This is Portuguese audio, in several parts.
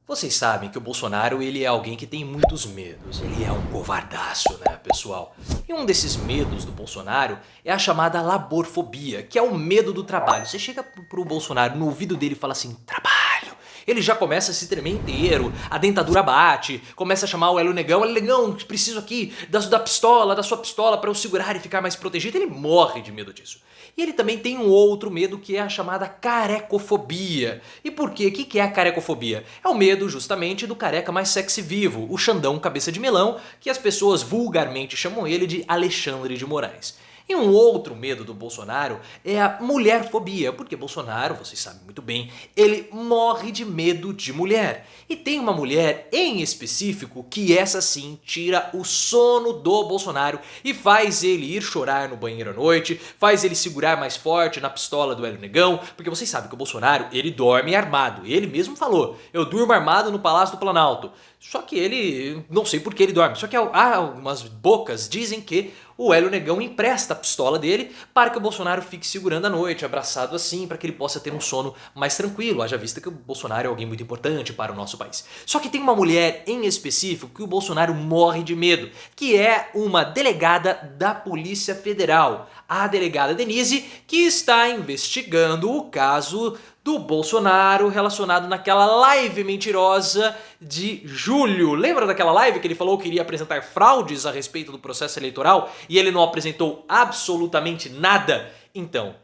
Vocês sabem que o Bolsonaro ele é alguém que tem muitos medos, ele é um covardaço, né, pessoal? E um desses medos do Bolsonaro é a chamada laborfobia, que é o medo do trabalho. Você chega pro Bolsonaro no ouvido dele e fala assim, trabalho. Ele já começa a se tremer inteiro, a dentadura bate, começa a chamar o Hélio Negão, preciso aqui da pistola, da sua pistola para eu segurar e ficar mais protegido. Ele morre de medo disso. E ele também tem um outro medo que é a chamada carecofobia. E por quê? O que é a carecofobia? É o medo justamente do careca mais sexy vivo, o Xandão cabeça de melão, que as pessoas vulgarmente chamam ele de Alexandre de Moraes. E um outro medo do Bolsonaro é a mulherfobia, porque Bolsonaro, vocês sabem muito bem, ele morre de medo de mulher. E tem uma mulher em específico que essa sim tira o sono do Bolsonaro e faz ele ir chorar no banheiro à noite, faz ele segurar mais forte na pistola do Hélio Negão, porque vocês sabem que o Bolsonaro, ele dorme armado. Ele mesmo falou, eu durmo armado no Palácio do Planalto. Só que ele, não sei por que ele dorme, só que há algumas bocas dizem que o Hélio Negão empresta a pistola dele para que o Bolsonaro fique segurando à noite, abraçado assim, para que ele possa ter um sono mais tranquilo, haja vista que o Bolsonaro é alguém muito importante para o nosso país. Só que tem uma mulher em específico que o Bolsonaro morre de medo, que é uma delegada da Polícia Federal, a delegada Denise, que está investigando o caso do Bolsonaro relacionado naquela live mentirosa de julho. Lembra daquela live que ele falou que iria apresentar fraudes a respeito do processo eleitoral e ele não apresentou absolutamente nada? Então,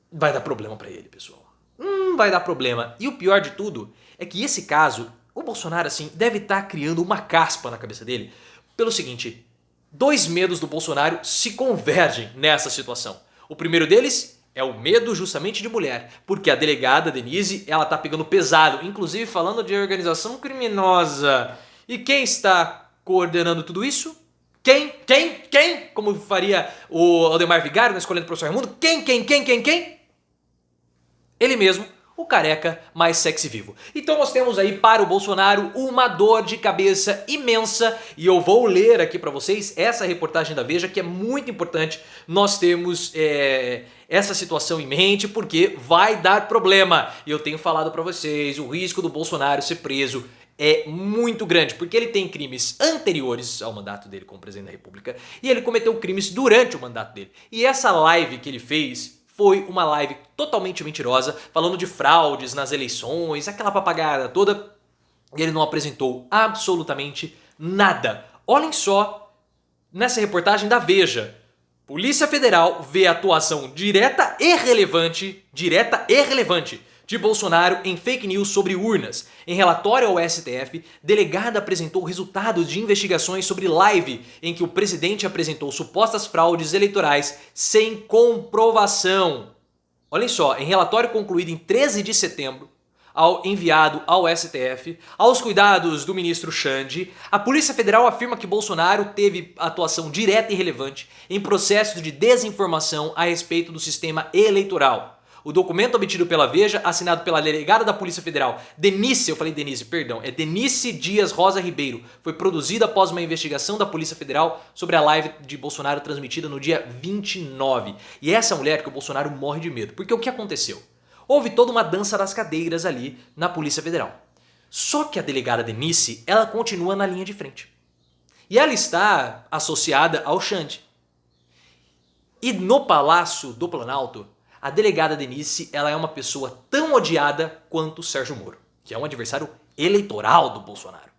vai dar problema pra ele, pessoal. Vai dar problema. E o pior de tudo é que esse caso, o Bolsonaro assim deve estar criando uma caspa na cabeça dele pelo seguinte, dois medos do Bolsonaro se convergem nessa situação. O primeiro deles é o medo justamente de mulher, porque a delegada Denise, ela tá pegando pesado, inclusive falando de organização criminosa. E quem está coordenando tudo isso? Quem? Como faria o Aldemar Vigário na Escolhendo o Professor Raimundo? Quem? Ele mesmo, o careca mais sexy vivo. Então nós temos aí para o Bolsonaro uma dor de cabeça imensa e eu vou ler aqui para vocês essa reportagem da Veja que é muito importante. Nós temos essa situação em mente porque vai dar problema. E eu tenho falado para vocês, o risco do Bolsonaro ser preso é muito grande, porque ele tem crimes anteriores ao mandato dele como presidente da República e ele cometeu crimes durante o mandato dele. E essa live que ele fez foi uma live totalmente mentirosa, falando de fraudes nas eleições, aquela papagaiada toda, e ele não apresentou absolutamente nada. Olhem só nessa reportagem da Veja. Polícia Federal vê atuação direta e relevante de Bolsonaro em fake news sobre urnas. Em relatório ao STF, delegada apresentou resultados de investigações sobre live em que o presidente apresentou supostas fraudes eleitorais sem comprovação. Olhem só, em relatório concluído em 13 de setembro, enviado ao STF, aos cuidados do ministro Xande, a Polícia Federal afirma que Bolsonaro teve atuação direta e relevante em processos de desinformação a respeito do sistema eleitoral. O documento obtido pela Veja, assinado pela delegada da Polícia Federal, Denise Dias Rosa Ribeiro, foi produzido após uma investigação da Polícia Federal sobre a live de Bolsonaro transmitida no dia 29. E é essa mulher que o Bolsonaro morre de medo. Porque o que aconteceu? Houve toda uma dança das cadeiras ali na Polícia Federal. Só que a delegada Denise, ela continua na linha de frente. E ela está associada ao Xande. E no Palácio do Planalto, a delegada Denise, ela é uma pessoa tão odiada quanto o Sérgio Moro, que é um adversário eleitoral do Bolsonaro,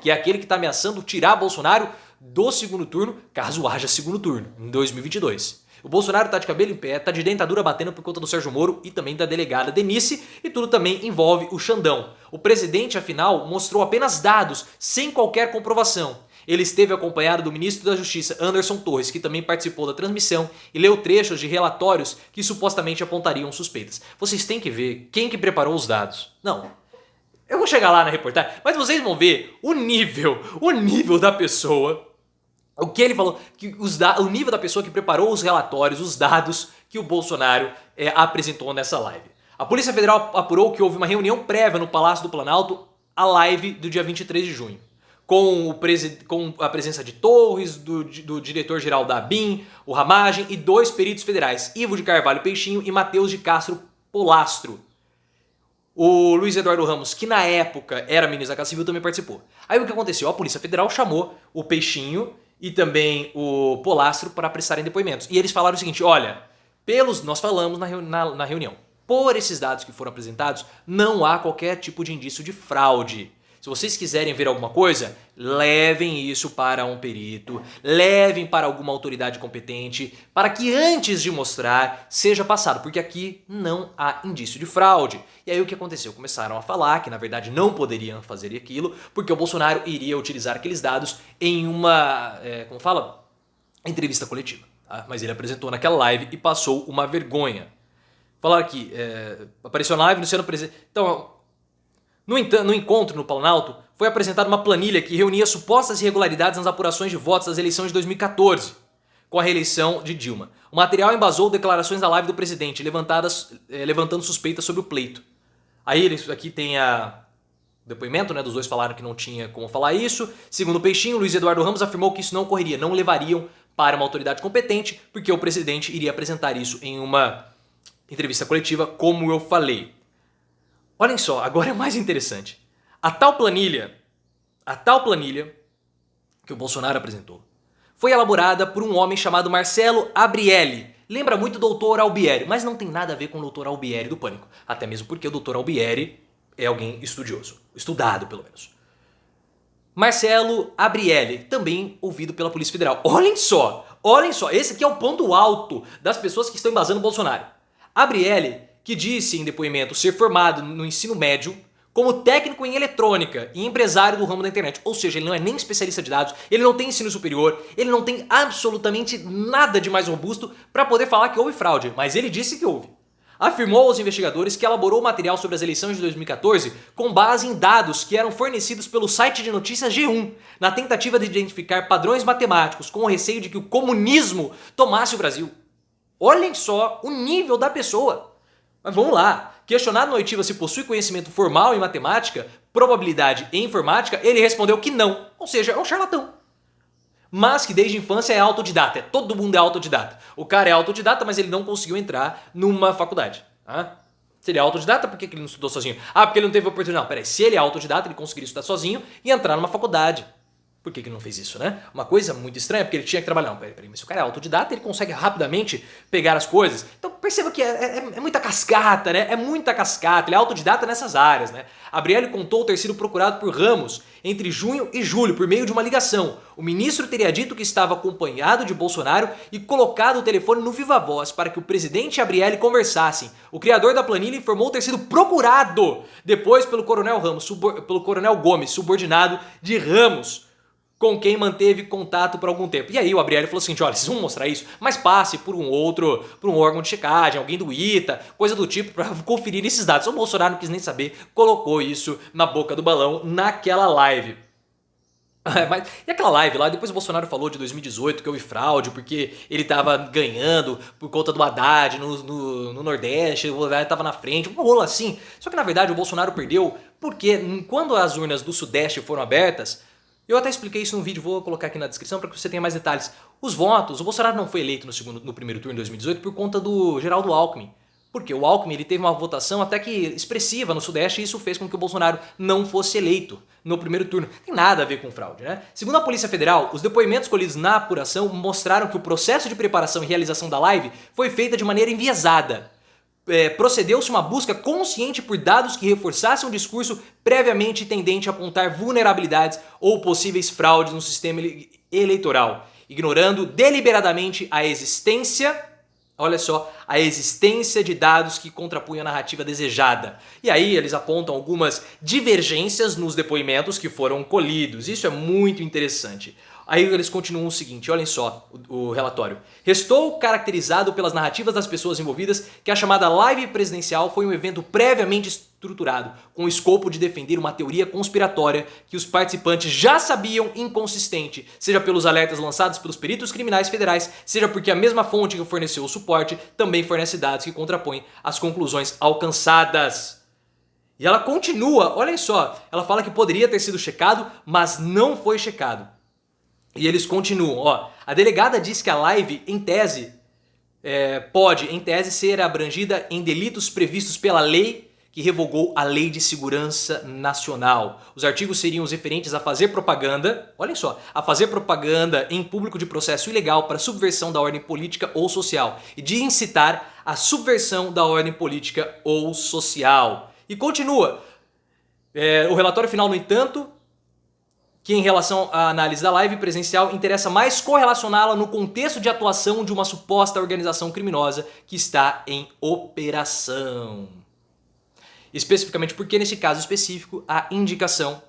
que é aquele que está ameaçando tirar Bolsonaro do segundo turno, caso haja segundo turno, em 2022. O Bolsonaro tá de cabelo em pé, tá de dentadura batendo por conta do Sérgio Moro e também da delegada Denise, e tudo também envolve o Xandão. O presidente, afinal, mostrou apenas dados, sem qualquer comprovação. Ele esteve acompanhado do ministro da Justiça, Anderson Torres, que também participou da transmissão e leu trechos de relatórios que supostamente apontariam suspeitas. Vocês têm que ver quem que preparou os dados. Não, eu vou chegar lá na reportagem, mas vocês vão ver o nível da pessoa. O que ele falou, que o nível da pessoa que preparou os relatórios, os dados que o Bolsonaro apresentou nessa live. A Polícia Federal apurou que houve uma reunião prévia no Palácio do Planalto, a live do dia 23 de junho. Com a presença de Torres, do diretor-geral da ABIN, o Ramagem e dois peritos federais, Ivo de Carvalho Peixinho e Matheus de Castro Polastro. O Luiz Eduardo Ramos, que na época era ministro da Casa Civil, também participou. Aí o que aconteceu? A Polícia Federal chamou o Peixinho e também o Polastro para prestarem depoimentos. E eles falaram o seguinte, olha, nós falamos na reunião, por esses dados que foram apresentados, não há qualquer tipo de indício de fraude. Se vocês quiserem ver alguma coisa, levem isso para um perito, levem para alguma autoridade competente, para que antes de mostrar seja passado, porque aqui não há indício de fraude. E aí o que aconteceu? Começaram a falar que na verdade não poderiam fazer aquilo, porque o Bolsonaro iria utilizar aqueles dados em uma, entrevista coletiva. Tá? Mas ele apresentou naquela live e passou uma vergonha. Falaram aqui, apareceu na live, Luciano Presidente. Então, no encontro no Planalto, foi apresentada uma planilha que reunia supostas irregularidades nas apurações de votos das eleições de 2014, com a reeleição de Dilma. O material embasou declarações da live do presidente, levantando suspeitas sobre o pleito. Aí aqui tem o depoimento, né, dos dois falaram que não tinha como falar isso. Segundo o Peixinho, Luiz Eduardo Ramos afirmou que isso não ocorreria, não levariam para uma autoridade competente, porque o presidente iria apresentar isso em uma entrevista coletiva, como eu falei. Olhem só, agora é mais interessante. A tal planilha que o Bolsonaro apresentou foi elaborada por um homem chamado Marcelo Abrielli. Lembra muito o Dr. Albieri, mas não tem nada a ver com o Dr. Albieri do Pânico. Até mesmo porque o Dr. Albieri é alguém estudioso, estudado pelo menos. Marcelo Abrielli, também ouvido pela Polícia Federal. Olhem só, esse aqui é o ponto alto das pessoas que estão embasando o Bolsonaro. Abrielli, que disse em depoimento ser formado no ensino médio como técnico em eletrônica e empresário do ramo da internet. Ou seja, ele não é nem especialista de dados, ele não tem ensino superior, ele não tem absolutamente nada de mais robusto para poder falar que houve fraude, mas ele disse que houve. Afirmou aos investigadores que elaborou material sobre as eleições de 2014 com base em dados que eram fornecidos pelo site de notícias G1, na tentativa de identificar padrões matemáticos com o receio de que o comunismo tomasse o Brasil. Olhem só o nível da pessoa. Mas vamos lá. Questionado na oitiva se possui conhecimento formal em matemática, probabilidade e informática, ele respondeu que não. Ou seja, é um charlatão. Mas que desde a infância é autodidata. Todo mundo é autodidata. O cara é autodidata, mas ele não conseguiu entrar numa faculdade. Se ele é autodidata, por que ele não estudou sozinho? Porque ele não teve oportunidade. Não, peraí. Se ele é autodidata, ele conseguiria estudar sozinho e entrar numa faculdade. Por que ele não fez isso, né? Uma coisa muito estranha, porque ele tinha que trabalhar. Não, peraí, mas se o cara é autodidata, ele consegue rapidamente pegar as coisas. Então perceba que é muita cascata, né? É muita cascata. Ele é autodidata nessas áreas, né? Abrielli contou ter sido procurado por Ramos entre junho e julho por meio de uma ligação. O ministro teria dito que estava acompanhado de Bolsonaro e colocado o telefone no viva voz para que o presidente e Abrielli conversassem. O criador da planilha informou ter sido procurado depois pelo Coronel Gomes, subordinado de Ramos, com quem manteve contato por algum tempo. E aí o Abrielli falou assim, olha, vocês vão mostrar isso, mas passe por um órgão de checagem, alguém do ITA, coisa do tipo, para conferir esses dados. O Bolsonaro não quis nem saber, colocou isso na boca do balão naquela live. E aquela live lá, depois o Bolsonaro falou de 2018 que houve fraude, porque ele estava ganhando por conta do Haddad no Nordeste, o Haddad estava na frente, um rolo assim. Só que na verdade o Bolsonaro perdeu porque quando as urnas do Sudeste foram abertas, eu até expliquei isso no vídeo, vou colocar aqui na descrição para que você tenha mais detalhes. Os votos, o Bolsonaro não foi eleito no primeiro turno em 2018 por conta do Geraldo Alckmin. Porque o Alckmin ele teve uma votação até que expressiva no Sudeste e isso fez com que o Bolsonaro não fosse eleito no primeiro turno. Não tem nada a ver com fraude, né? Segundo a Polícia Federal, os depoimentos colhidos na apuração mostraram que o processo de preparação e realização da live foi feita de maneira enviesada. Procedeu-se uma busca consciente por dados que reforçassem um discurso previamente tendente a apontar vulnerabilidades ou possíveis fraudes no sistema eleitoral, ignorando deliberadamente a existência de dados que contrapunham a narrativa desejada. E aí eles apontam algumas divergências nos depoimentos que foram colhidos. Isso é muito interessante. Aí eles continuam o seguinte, olhem só o relatório. Restou caracterizado pelas narrativas das pessoas envolvidas que a chamada live presidencial foi um evento previamente estruturado, com o escopo de defender uma teoria conspiratória que os participantes já sabiam inconsistente, seja pelos alertas lançados pelos peritos criminais federais, seja porque a mesma fonte que forneceu o suporte também fornece dados que contrapõem as conclusões alcançadas. E ela continua, olhem só, ela fala que poderia ter sido checado, mas não foi checado. E eles continuam, a delegada diz que a live, em tese, pode ser abrangida em delitos previstos pela lei que revogou a Lei de Segurança Nacional. Os artigos seriam os referentes a fazer propaganda, olhem só, a fazer propaganda em público de processo ilegal para subversão da ordem política ou social e de incitar a subversão da ordem política ou social. E continua. O relatório final, no entanto, que em relação à análise da live presencial interessa mais correlacioná-la no contexto de atuação de uma suposta organização criminosa que está em operação. Especificamente porque, nesse caso específico, a indicação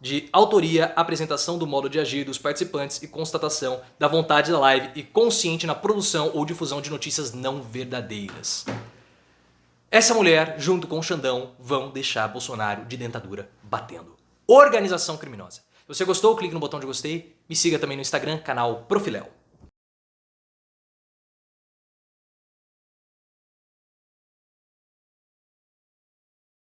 de autoria, apresentação do modo de agir dos participantes e constatação da vontade da live e consciente na produção ou difusão de notícias não verdadeiras. Essa mulher, junto com o Xandão, vão deixar Bolsonaro de dentadura batendo. Organização criminosa. Se você gostou, clique no botão de gostei. Me siga também no Instagram, canal Profiléu.